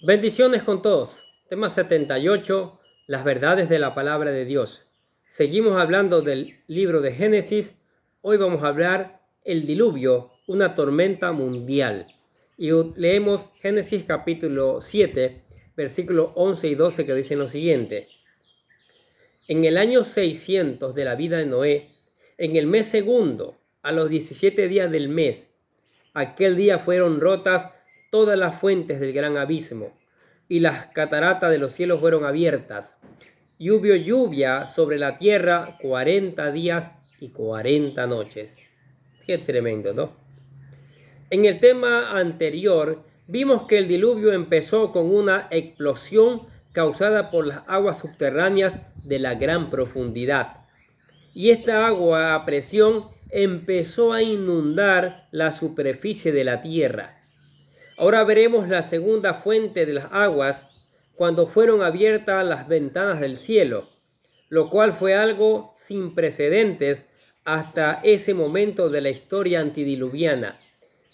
Bendiciones con todos. Tema 78. Las verdades de la palabra de Dios. Seguimos hablando del libro de Génesis. Hoy vamos a hablar el diluvio, una tormenta mundial. Y leemos Génesis capítulo 7, versículos 11 y 12 que dicen lo siguiente. En el año 600 de la vida de Noé, en el mes segundo, a los 17 días del mes, aquel día fueron rotas todas las fuentes del gran abismo, y las cataratas de los cielos fueron abiertas, y hubo lluvia sobre la tierra 40 días y 40 noches. Qué tremendo, ¿no? En el tema anterior, vimos que el diluvio empezó con una explosión causada por las aguas subterráneas de la gran profundidad. Y esta agua a presión empezó a inundar la superficie de la tierra. Ahora veremos la segunda fuente de las aguas cuando fueron abiertas las ventanas del cielo, lo cual fue algo sin precedentes hasta ese momento de la historia antidiluviana,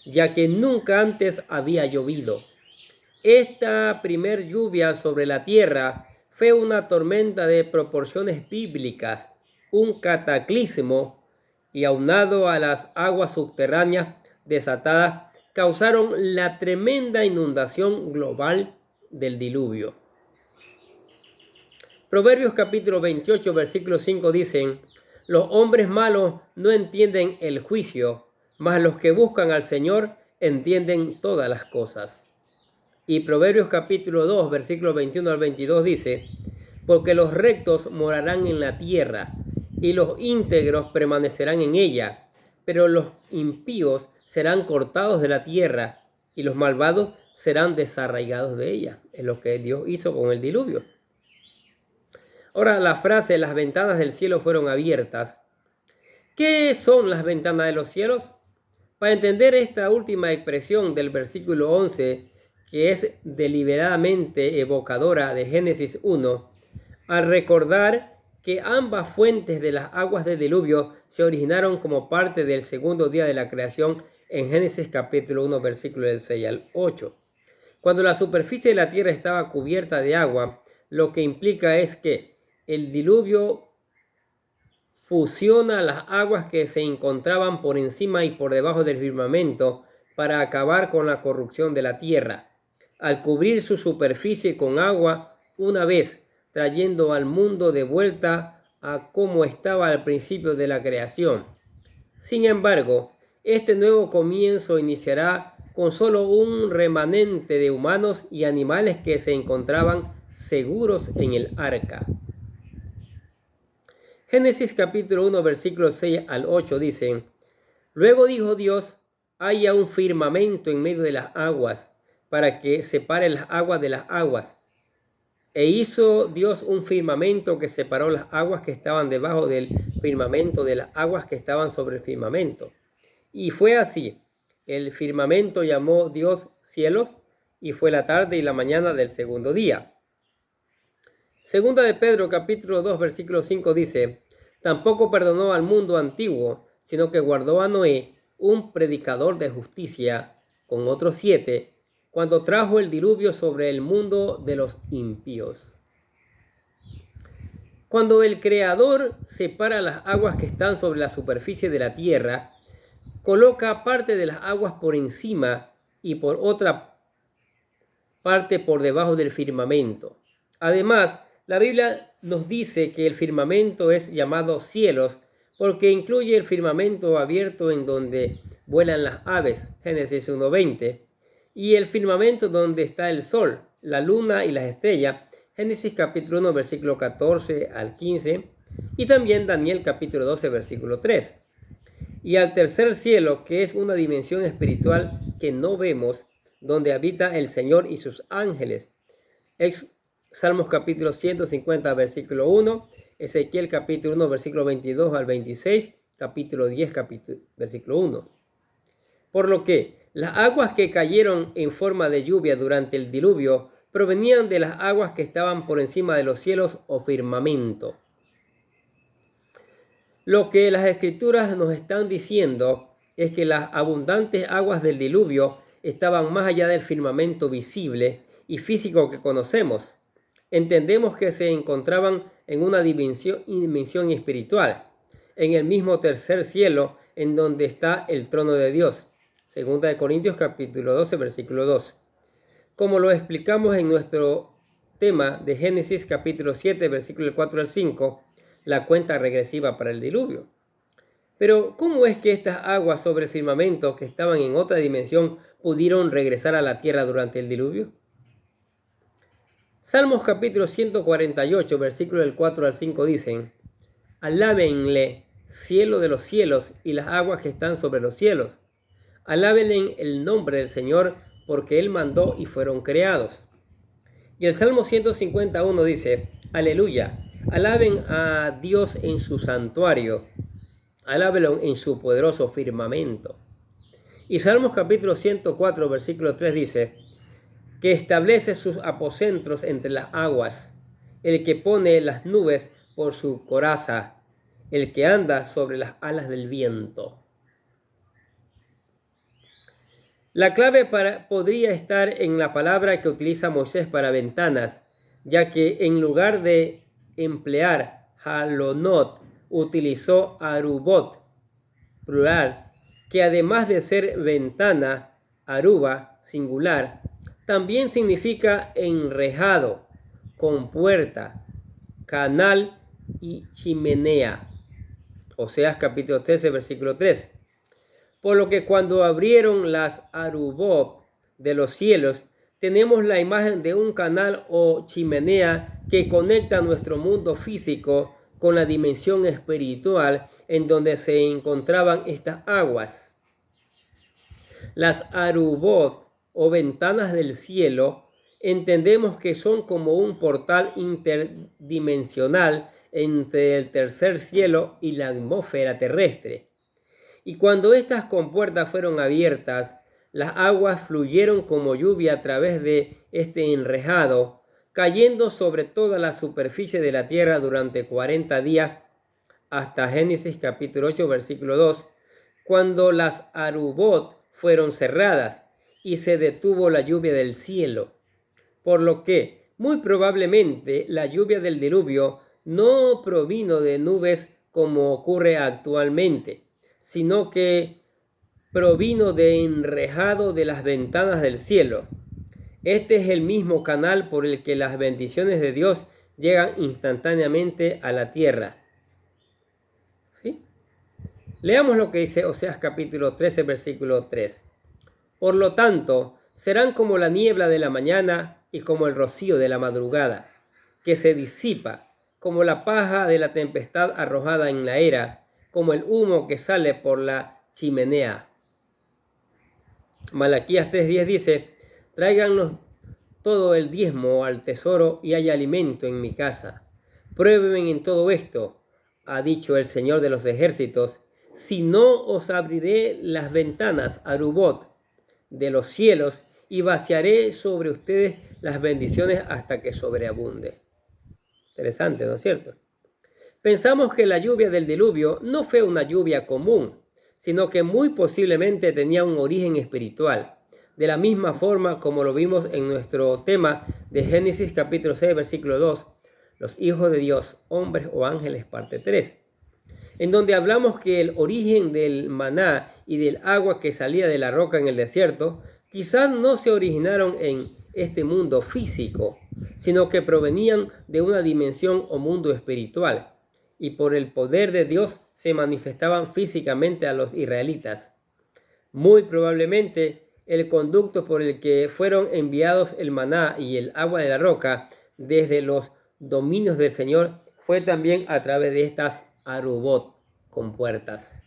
ya que nunca antes había llovido. Esta primer lluvia sobre la tierra fue una tormenta de proporciones bíblicas, un cataclismo, y aunado a las aguas subterráneas desatadas, causaron la tremenda inundación global del diluvio. Proverbios capítulo 28, versículo 5 dicen: los hombres malos no entienden el juicio, mas los que buscan al Señor entienden todas las cosas. Y Proverbios capítulo 2, versículo 21 al 22 dice: porque los rectos morarán en la tierra, y los íntegros permanecerán en ella, pero los impíos serán cortados de la tierra, y los malvados serán desarraigados de ella. Es lo que Dios hizo con el diluvio. Ahora la frase, las ventanas del cielo fueron abiertas. ¿Qué son las ventanas de los cielos? Para entender esta última expresión del versículo 11, que es deliberadamente evocadora de Génesis 1, al recordar que ambas fuentes de las aguas del diluvio se originaron como parte del segundo día de la creación en Génesis capítulo 1, versículo del 6 al 8. Cuando la superficie de la tierra estaba cubierta de agua, lo que implica es que el diluvio fusiona las aguas que se encontraban por encima y por debajo del firmamento para acabar con la corrupción de la tierra, al cubrir su superficie con agua una vez, trayendo al mundo de vuelta a como estaba al principio de la creación. Sin embargo, este nuevo comienzo iniciará con solo un remanente de humanos y animales que se encontraban seguros en el arca. Génesis capítulo 1, versículos 6 al 8 dicen: luego dijo Dios: haya un firmamento en medio de las aguas, para que separe las aguas de las aguas. E hizo Dios un firmamento que separó las aguas que estaban debajo del firmamento de las aguas que estaban sobre el firmamento. Y fue así. El firmamento llamó Dios cielos, y fue la tarde y la mañana del segundo día. Segunda de Pedro capítulo 2 versículo 5 dice: tampoco perdonó al mundo antiguo, sino que guardó a Noé, un predicador de justicia, con otros 7, cuando trajo el diluvio sobre el mundo de los impíos. Cuando el Creador separa las aguas que están sobre la superficie de la tierra, coloca parte de las aguas por encima y por otra parte por debajo del firmamento. Además, la Biblia nos dice que el firmamento es llamado cielos porque incluye el firmamento abierto en donde vuelan las aves, Génesis 1:20, y el firmamento donde está el sol, la luna y las estrellas, Génesis capítulo 1, versículo 14 al 15, y también Daniel capítulo 12, versículo 3. Y al tercer cielo, que es una dimensión espiritual que no vemos, donde habita el Señor y sus ángeles. Salmos capítulo 150, versículo 1, Ezequiel capítulo 1, versículo 22 al 26, capítulo 10, versículo 1. Por lo que las aguas que cayeron en forma de lluvia durante el diluvio provenían de las aguas que estaban por encima de los cielos o firmamento. Lo que las escrituras nos están diciendo es que las abundantes aguas del diluvio estaban más allá del firmamento visible y físico que conocemos. Entendemos que se encontraban en una dimensión espiritual, en el mismo tercer cielo en donde está el trono de Dios. Segunda de Corintios capítulo 12, versículo 2. Como lo explicamos en nuestro tema de Génesis capítulo 7, versículo 4 al 5, la cuenta regresiva para el diluvio. Pero, ¿cómo es que estas aguas sobre el firmamento que estaban en otra dimensión pudieron regresar a la tierra durante el diluvio? Salmos capítulo 148, versículos del 4 al 5 dicen: Alábenle, cielo de los cielos, y las aguas que están sobre los cielos. Alábenle el nombre del Señor, porque Él mandó y fueron creados. Y el Salmo 151 dice: Aleluya, alaben a Dios en su santuario, alábenlo en su poderoso firmamento. Y Salmos capítulo 104, versículo 3 dice: que establece sus aposentos entre las aguas, el que pone las nubes por su coraza, el que anda sobre las alas del viento. La clave podría estar en la palabra que utiliza Moisés para ventanas, ya que en lugar de emplear halonot, utilizó arubot, plural, que además de ser ventana, aruba, singular, también significa enrejado, compuerta, canal y chimenea. Oseas capítulo 13, versículo 3. Por lo que cuando abrieron las arubot de los cielos, tenemos la imagen de un canal o chimenea que conecta nuestro mundo físico con la dimensión espiritual en donde se encontraban estas aguas. Las arubot o ventanas del cielo entendemos que son como un portal interdimensional entre el tercer cielo y la atmósfera terrestre. Y cuando estas compuertas fueron abiertas, las aguas fluyeron como lluvia a través de este enrejado, cayendo sobre toda la superficie de la tierra durante 40 días, hasta Génesis capítulo 8, versículo 2, cuando las arubot fueron cerradas y se detuvo la lluvia del cielo. Por lo que, muy probablemente, la lluvia del diluvio no provino de nubes como ocurre actualmente, sino que provino de enrejado de las ventanas del cielo. Este es el mismo canal por el que las bendiciones de Dios llegan instantáneamente a la tierra. ¿Sí? Leamos lo que dice Oseas capítulo 13, versículo 3. Por lo tanto, serán como la niebla de la mañana y como el rocío de la madrugada, que se disipa, como la paja de la tempestad arrojada en la era, como el humo que sale por la chimenea. Malaquías 3:10 dice: tráiganos todo el diezmo al tesoro y hay alimento en mi casa. Prueben en todo esto, ha dicho el Señor de los ejércitos, si no os abriré las ventanas arubot de los cielos y vaciaré sobre ustedes las bendiciones hasta que sobreabunde. Interesante, ¿no es cierto? Pensamos que la lluvia del diluvio no fue una lluvia común, sino que muy posiblemente tenía un origen espiritual, de la misma forma como lo vimos en nuestro tema de Génesis capítulo 6, versículo 2, los hijos de Dios, hombres o ángeles, parte 3, en donde hablamos que el origen del maná y del agua que salía de la roca en el desierto quizás no se originaron en este mundo físico, sino que provenían de una dimensión o mundo espiritual, y por el poder de Dios se manifestaban físicamente a los israelitas. Muy probablemente el conducto por el que fueron enviados el maná y el agua de la roca desde los dominios del Señor fue también a través de estas arubot, compuertas.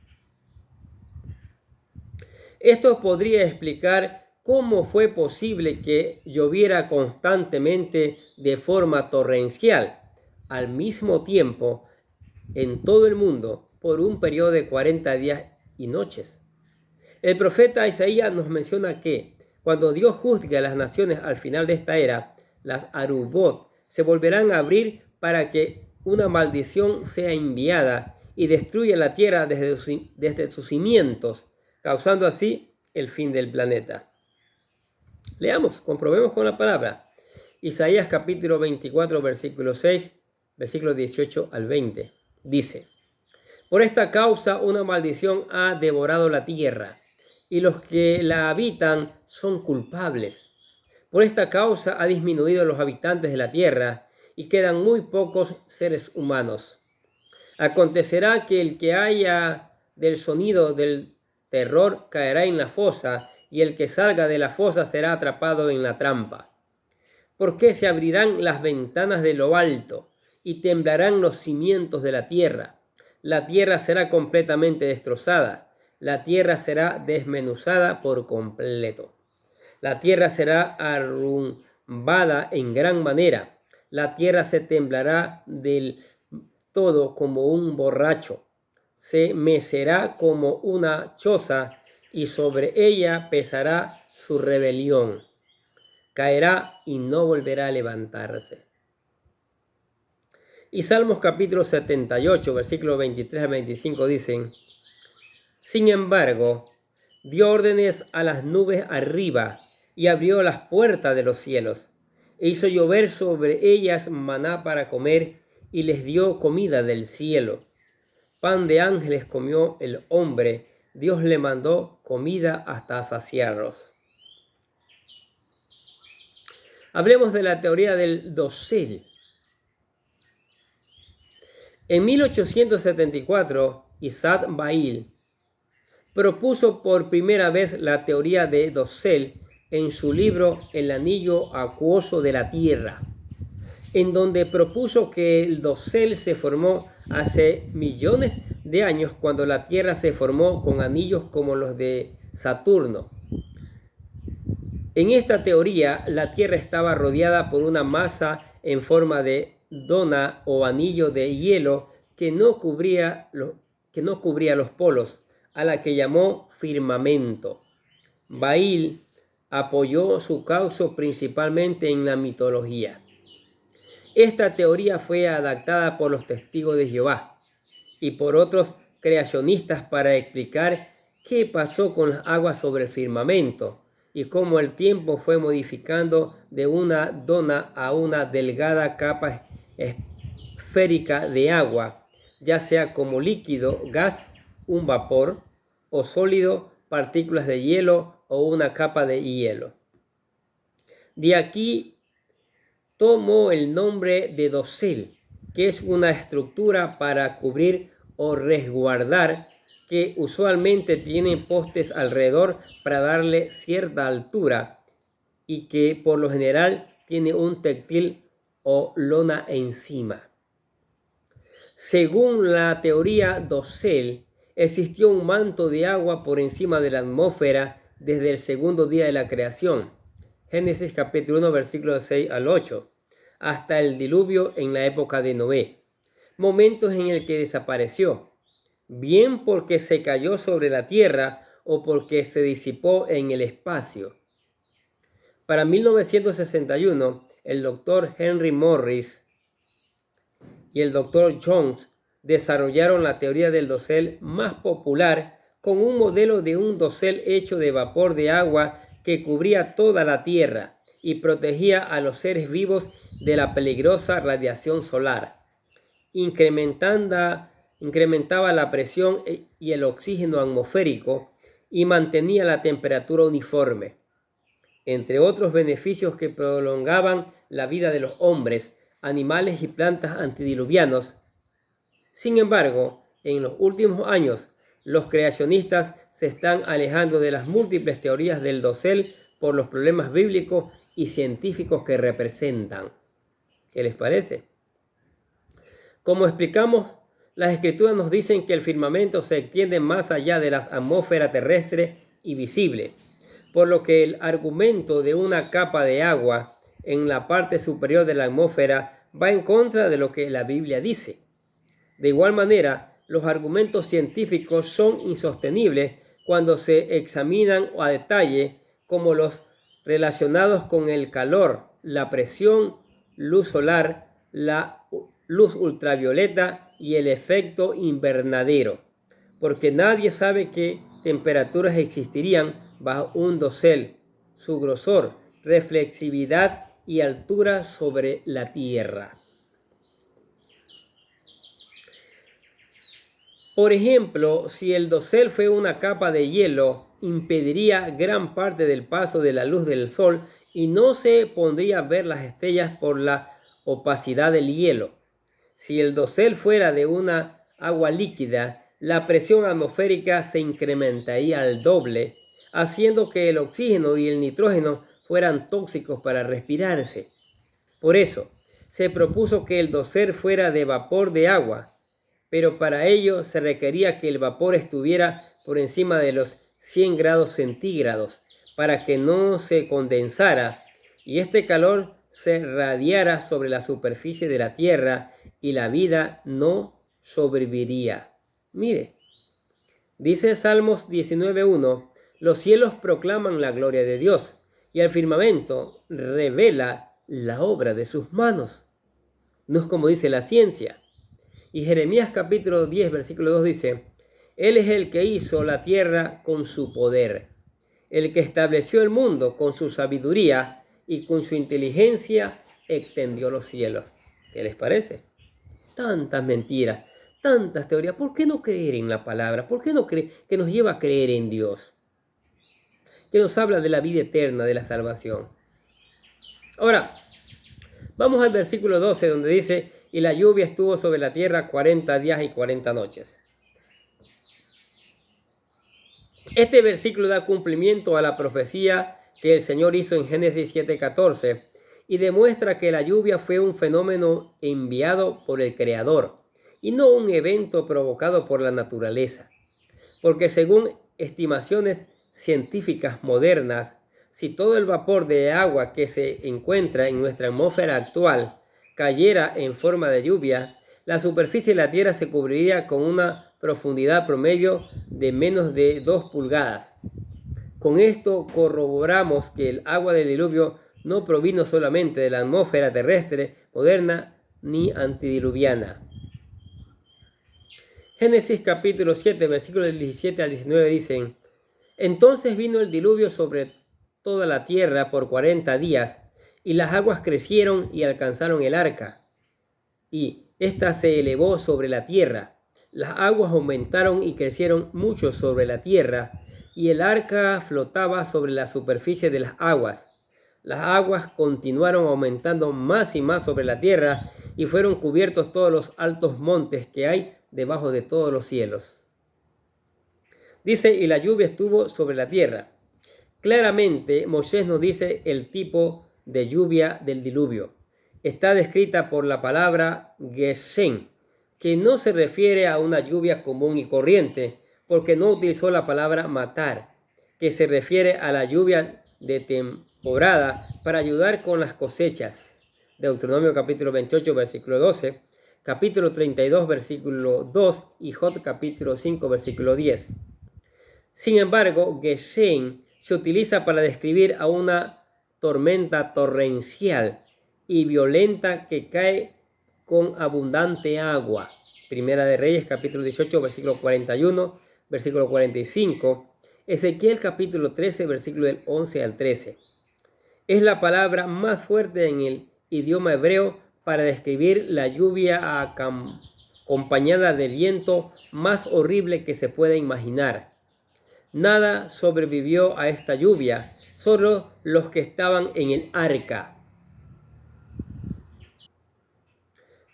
Esto podría explicar cómo fue posible que lloviera constantemente de forma torrencial, al mismo tiempo, en todo el mundo, por un periodo de 40 días y noches. El profeta Isaías nos menciona que, cuando Dios juzgue a las naciones al final de esta era, las arubot se volverán a abrir para que una maldición sea enviada y destruya la tierra desde sus cimientos, causando así el fin del planeta. Leamos, comprobemos con la palabra. Isaías capítulo 24, versículo 6, versículo 18 al 20. Dice: por esta causa una maldición ha devorado la tierra, y los que la habitan son culpables. Por esta causa ha disminuido los habitantes de la tierra, y quedan muy pocos seres humanos. Acontecerá que el que haya del sonido del terror caerá en la fosa, y el que salga de la fosa será atrapado en la trampa. Porque se abrirán las ventanas de lo alto, y temblarán los cimientos de la tierra. La tierra será completamente destrozada, la tierra será desmenuzada por completo. La tierra será arrumbada en gran manera, la tierra se temblará del todo como un borracho, se mecerá como una choza, y sobre ella pesará su rebelión. Caerá y no volverá a levantarse. Y Salmos capítulo 78, versículos 23 a 25 dicen: sin embargo, dio órdenes a las nubes arriba y abrió las puertas de los cielos, e hizo llover sobre ellas maná para comer, y les dio comida del cielo. Pan de ángeles comió el hombre, Dios le mandó comida hasta saciarlos. Hablemos de la teoría del dosel. En 1874, Isaac Bail propuso por primera vez la teoría de dosel en su libro El anillo acuoso de la Tierra, en donde propuso que el dosel se formó hace millones de años cuando la Tierra se formó con anillos como los de Saturno. En esta teoría, la Tierra estaba rodeada por una masa en forma de dona o anillo de hielo que no cubría los polos, a la que llamó firmamento. Bail apoyó su causa principalmente en la mitología. Esta teoría fue adaptada por los testigos de Jehová y por otros creacionistas para explicar qué pasó con las aguas sobre el firmamento y cómo el tiempo fue modificando de una dona a una delgada capa esférica de agua, ya sea como líquido, gas, un vapor, o sólido, partículas de hielo o una capa de hielo. De aquí tomó el nombre de dosel, que es una estructura para cubrir o resguardar, que usualmente tiene postes alrededor para darle cierta altura y que por lo general tiene un textil o lona encima. Según la teoría dosel, existió un manto de agua por encima de la atmósfera desde el segundo día de la creación, Génesis capítulo 1, versículos 6 al 8, hasta el diluvio en la época de Noé, momentos en el que desapareció, bien porque se cayó sobre la tierra o porque se disipó en el espacio. Para 1961, el doctor Henry Morris y el doctor Jones desarrollaron la teoría del dosel más popular, con un modelo de un dosel hecho de vapor de agua que cubría toda la Tierra y protegía a los seres vivos de la peligrosa radiación solar. Incrementaba la presión y el oxígeno atmosférico y mantenía la temperatura uniforme. Entre otros beneficios que prolongaban la vida de los hombres, animales y plantas antediluvianos. Sin embargo, en los últimos años, los creacionistas se están alejando de las múltiples teorías del dosel por los problemas bíblicos y científicos que representan. ¿Qué les parece? Como explicamos, las escrituras nos dicen que el firmamento se extiende más allá de la atmósfera terrestre y visible, por lo que el argumento de una capa de agua en la parte superior de la atmósfera va en contra de lo que la Biblia dice. De igual manera, los argumentos científicos son insostenibles cuando se examinan a detalle, como los relacionados con el calor, la presión, luz solar, la luz ultravioleta y el efecto invernadero, porque nadie sabe qué temperaturas existirían bajo un dosel, su grosor, reflexividad y altura sobre la tierra. Por ejemplo, si el dosel fue una capa de hielo, impediría gran parte del paso de la luz del sol y no se pondría a ver las estrellas por la opacidad del hielo. Si el dosel fuera de una agua líquida, la presión atmosférica se incrementaría al doble, haciendo que el oxígeno y el nitrógeno fueran tóxicos para respirarse. Por eso, se propuso que el dosel fuera de vapor de agua, pero para ello se requería que el vapor estuviera por encima de los 100 grados centígrados para que no se condensara y este calor se radiara sobre la superficie de la tierra y la vida no sobreviviría. Mire, dice Salmos 19:1, los cielos proclaman la gloria de Dios y el firmamento revela la obra de sus manos. No es como dice la ciencia. Y Jeremías capítulo 10, versículo 2 dice, Él es el que hizo la tierra con su poder, el que estableció el mundo con su sabiduría y con su inteligencia extendió los cielos. ¿Qué les parece? Tantas mentiras, tantas teorías. ¿Por qué no creer en la palabra? ¿Por qué no creer que nos lleva a creer en Dios? Que nos habla de la vida eterna, de la salvación. Ahora, vamos al versículo 12 donde dice, y la lluvia estuvo sobre la tierra 40 días y 40 noches. Este versículo da cumplimiento a la profecía que el Señor hizo en Génesis 7:14 y demuestra que la lluvia fue un fenómeno enviado por el Creador y no un evento provocado por la naturaleza. Porque según estimaciones científicas modernas, si todo el vapor de agua que se encuentra en nuestra atmósfera actual cayera en forma de lluvia, la superficie de la Tierra se cubriría con una profundidad promedio de menos de 2 pulgadas. Con esto corroboramos que el agua del diluvio no provino solamente de la atmósfera terrestre moderna ni antediluviana. Génesis capítulo 7, versículos del 17 al 19 dicen, entonces vino el diluvio sobre toda la tierra por 40 días, y las aguas crecieron y alcanzaron el arca, y ésta se elevó sobre la tierra. Las aguas aumentaron y crecieron mucho sobre la tierra, y el arca flotaba sobre la superficie de las aguas. Las aguas continuaron aumentando más y más sobre la tierra, y fueron cubiertos todos los altos montes que hay debajo de todos los cielos. Dice, y la lluvia estuvo sobre la tierra. Claramente, Moisés nos dice el tipo de lluvia del diluvio. Está descrita por la palabra Geshem, que no se refiere a una lluvia común y corriente, porque no utilizó la palabra matar, que se refiere a la lluvia de temporada para ayudar con las cosechas. Deuteronomio capítulo 28, versículo 12, capítulo 32, versículo 2 y Job capítulo 5, versículo 10. Sin embargo, Geshem se utiliza para describir a una tormenta torrencial y violenta que cae con abundante agua. Primera de Reyes, capítulo 18, versículo 41, versículo 45. Ezequiel, capítulo 13, versículo del 11 al 13. Es la palabra más fuerte en el idioma hebreo para describir la lluvia acompañada de viento más horrible que se pueda imaginar. Nada sobrevivió a esta lluvia, solo los que estaban en el arca.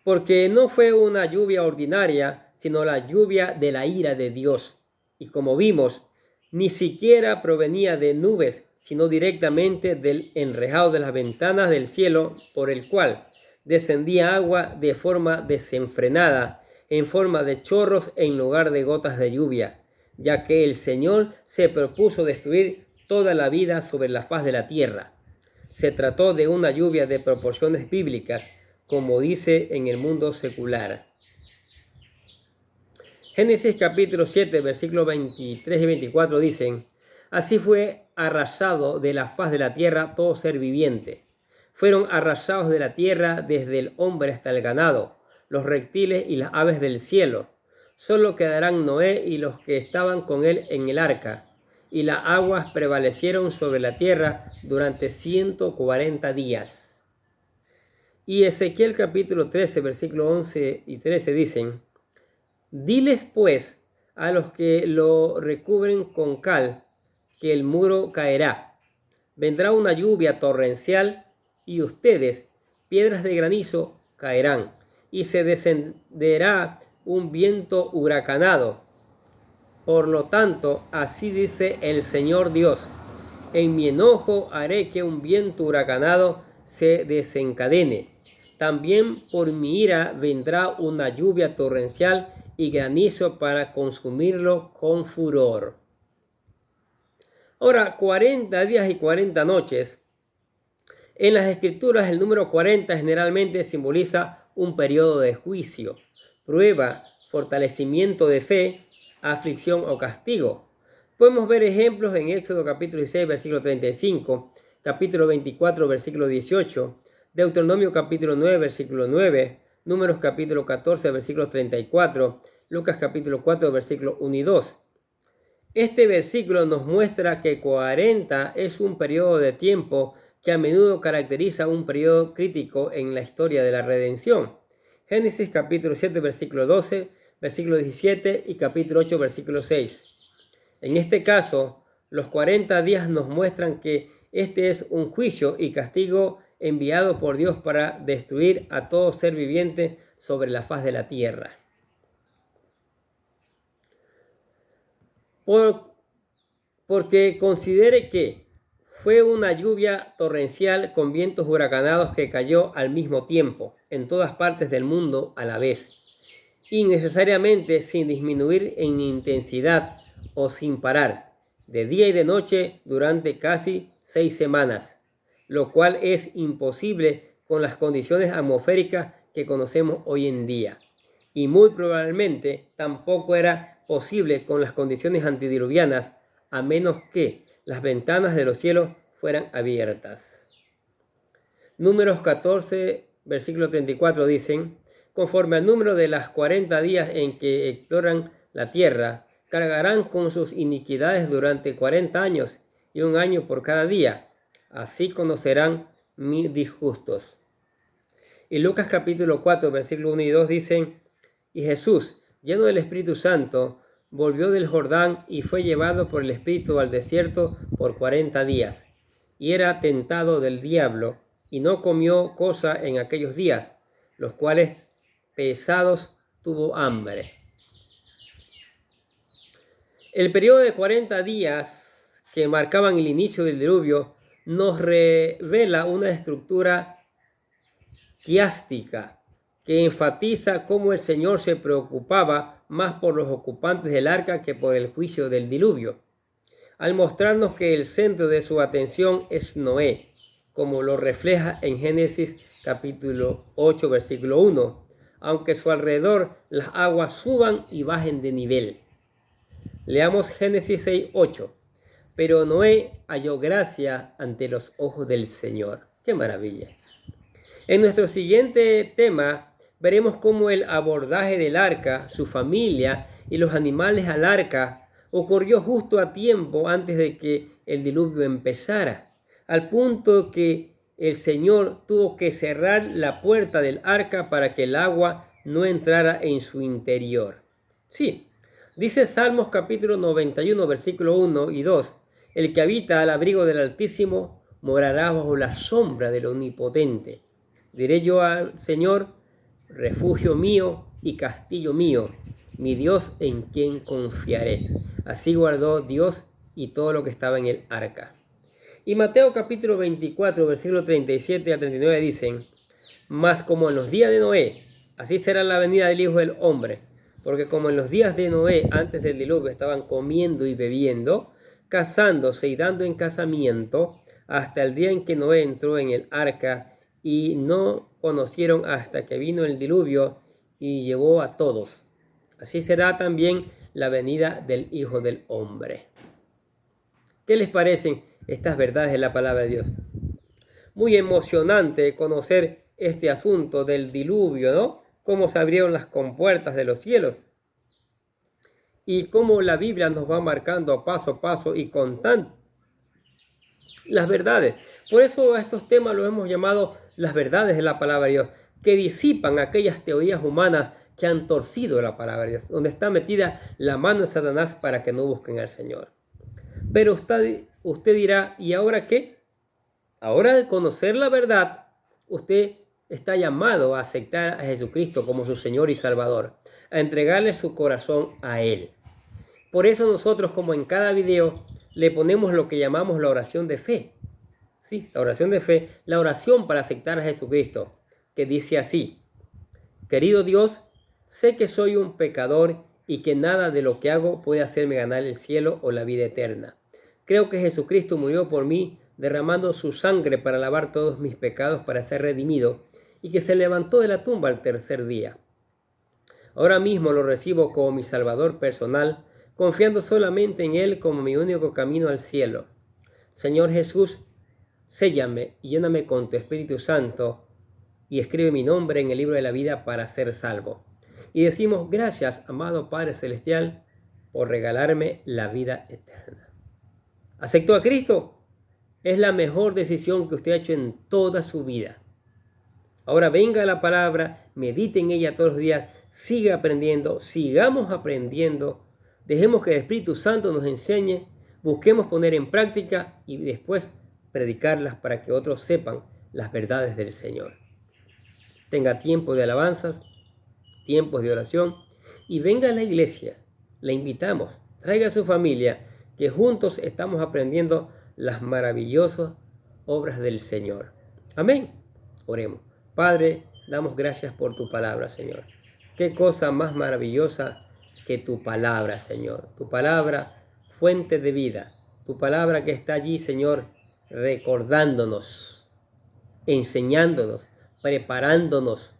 Porque no fue una lluvia ordinaria, sino la lluvia de la ira de Dios. Y como vimos, ni siquiera provenía de nubes, sino directamente del enrejado de las ventanas del cielo, por el cual descendía agua de forma desenfrenada, en forma de chorros en lugar de gotas de lluvia, ya que el Señor se propuso destruir toda la vida sobre la faz de la tierra. Se trató de una lluvia de proporciones bíblicas, como dice en el mundo secular. Génesis capítulo 7, versículos 23 y 24 dicen, así fue arrasado de la faz de la tierra todo ser viviente. Fueron arrasados de la tierra desde el hombre hasta el ganado, los reptiles y las aves del cielo. Solo quedarán Noé y los que estaban con él en el arca, y las aguas prevalecieron sobre la tierra durante 140 días. Y Ezequiel capítulo 13, versículo 11 y 13 dicen: diles pues a los que lo recubren con cal, que el muro caerá. Vendrá una lluvia torrencial y ustedes, piedras de granizo, caerán. Y se descenderá un viento huracanado. Por lo tanto, así dice el Señor Dios: en mi enojo haré que un viento huracanado se desencadene. También por mi ira vendrá una lluvia torrencial y granizo para consumirlo con furor. Ahora, 40 días y 40 noches. En las Escrituras, el número 40 generalmente simboliza un periodo de juicio, prueba, fortalecimiento de fe, aflicción o castigo. Podemos ver ejemplos en Éxodo capítulo 16, versículo 35, capítulo 24, versículo 18, Deuteronomio capítulo 9, versículo 9, Números capítulo 14, versículo 34, Lucas capítulo 4, versículo 1 y 2. Este versículo nos muestra que 40 es un periodo de tiempo que a menudo caracteriza un periodo crítico en la historia de la redención. Génesis capítulo 7, versículo 12, versículo 17 y capítulo 8, versículo 6. En este caso, los 40 días nos muestran que este es un juicio y castigo enviado por Dios para destruir a todo ser viviente sobre la faz de la tierra. Porque considere que fue una lluvia torrencial con vientos huracanados que cayó al mismo tiempo en todas partes del mundo a la vez, y necesariamente sin disminuir en intensidad o sin parar, de día y de noche durante casi 6 semanas, lo cual es imposible con las condiciones atmosféricas que conocemos hoy en día, y muy probablemente tampoco era posible con las condiciones antediluvianas, a menos que las ventanas de los cielos fueran abiertas. Números 14, versículo 34 dicen: conforme al número de las 40 días en que exploran la tierra, cargarán con sus iniquidades durante 40 años y 1 año por cada día. Así conocerán mis disgustos. Y Lucas capítulo 4, versículo 1 y 2 dicen: y Jesús, lleno del Espíritu Santo, volvió del Jordán y fue llevado por el Espíritu al desierto por 40 días. Y era tentado del diablo, y no comió cosa en aquellos días, los cuales pesados tuvo hambre. El periodo de 40 días que marcaban el inicio del diluvio nos revela una estructura quiástica que enfatiza cómo el Señor se preocupaba más por los ocupantes del arca que por el juicio del diluvio, al mostrarnos que el centro de su atención es Noé, como lo refleja en Génesis capítulo 8, versículo 1, aunque a su alrededor las aguas suban y bajen de nivel. Leamos Génesis 6, 8. Pero Noé halló gracia ante los ojos del Señor. ¡Qué maravilla! En nuestro siguiente tema veremos cómo el abordaje del arca, su familia y los animales al arca ocurrió justo a tiempo antes de que el diluvio empezara, al punto que el Señor tuvo que cerrar la puerta del arca para que el agua no entrara en su interior. Sí, dice Salmos capítulo 91, versículo 1 y 2, el que habita al abrigo del Altísimo morará bajo la sombra del Omnipotente. Diré yo al Señor: refugio mío y castillo mío, mi Dios en quien confiaré. Así guardó Dios y todo lo que estaba en el arca. Y Mateo capítulo 24, versículos 37 a 39 dicen: mas como en los días de Noé, así será la venida del Hijo del Hombre. Porque como en los días de Noé, antes del diluvio, estaban comiendo y bebiendo, casándose y dando en casamiento, hasta el día en que Noé entró en el arca, y no conocieron hasta que vino el diluvio y llevó a todos. Así será también la venida del Hijo del Hombre. ¿Qué les parecen estas verdades de la palabra de Dios? Muy emocionante conocer este asunto del diluvio, ¿no? Cómo se abrieron las compuertas de los cielos y cómo la Biblia nos va marcando paso a paso y contando las verdades. Por eso a estos temas los hemos llamado las verdades de la palabra de Dios, que disipan aquellas teorías humanas que han torcido la palabra de Dios, donde está metida la mano de Satanás para que no busquen al Señor. Pero usted dirá, ¿y ahora qué? Ahora, al conocer la verdad, usted está llamado a aceptar a Jesucristo como su Señor y Salvador, a entregarle su corazón a Él. Por eso nosotros, como en cada video, le ponemos lo que llamamos la oración de fe. Sí, la oración de fe, la oración para aceptar a Jesucristo, que dice así: querido Dios, sé que soy un pecador y que nada de lo que hago puede hacerme ganar el cielo o la vida eterna. Creo que Jesucristo murió por mí, derramando su sangre para lavar todos mis pecados para ser redimido, y que se levantó de la tumba al tercer día. Ahora mismo lo recibo como mi Salvador personal, confiando solamente en Él como mi único camino al cielo. Señor Jesús, séllame y lléname con tu Espíritu Santo y escribe mi nombre en el libro de la vida para ser salvo. Y decimos gracias, amado Padre Celestial, por regalarme la vida eterna. ¿Aceptó a Cristo? Es la mejor decisión que usted ha hecho en toda su vida. Ahora venga la palabra, medite en ella todos los días, siga aprendiendo, sigamos aprendiendo, dejemos que el Espíritu Santo nos enseñe, busquemos poner en práctica y después predicarlas para que otros sepan las verdades del Señor. Tenga tiempo de alabanzas, tiempos de oración y venga a la iglesia. Le invitamos, traiga a su familia, que juntos estamos aprendiendo las maravillosas obras del Señor. Amén. Oremos. Padre, damos gracias por tu palabra, Señor. Qué cosa más maravillosa que tu palabra, Señor. Tu palabra, fuente de vida. Tu palabra que está allí, Señor, recordándonos, enseñándonos, preparándonos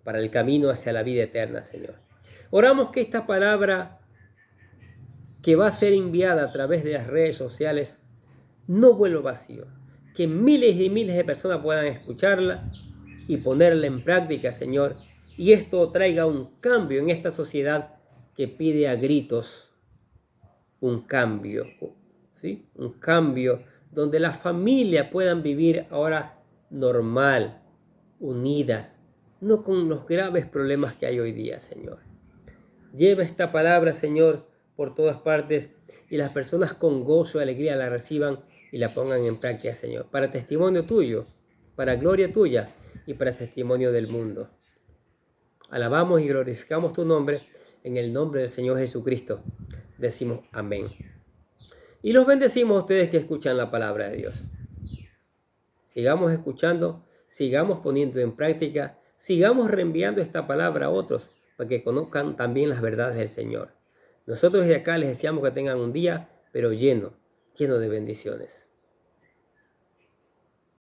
para el camino hacia la vida eterna, Señor. Oramos que esta palabra que va a ser enviada a través de las redes sociales no vuelva vacío, que miles y miles de personas puedan escucharla y ponerla en práctica, Señor, y esto traiga un cambio en esta sociedad que pide a gritos un cambio, ¿sí? Un cambio donde las familias puedan vivir ahora normal, unidas, no con los graves problemas que hay hoy día, Señor. Lleva esta palabra, Señor, por todas partes y las personas con gozo y alegría la reciban y la pongan en práctica, Señor, para testimonio tuyo, para gloria tuya y para testimonio del mundo. Alabamos y glorificamos tu nombre en el nombre del Señor Jesucristo. Decimos amén. Y los bendecimos a ustedes que escuchan la palabra de Dios. Sigamos escuchando, sigamos poniendo en práctica, sigamos reenviando esta palabra a otros para que conozcan también las verdades del Señor. Nosotros desde acá les deseamos que tengan un día, pero lleno de bendiciones.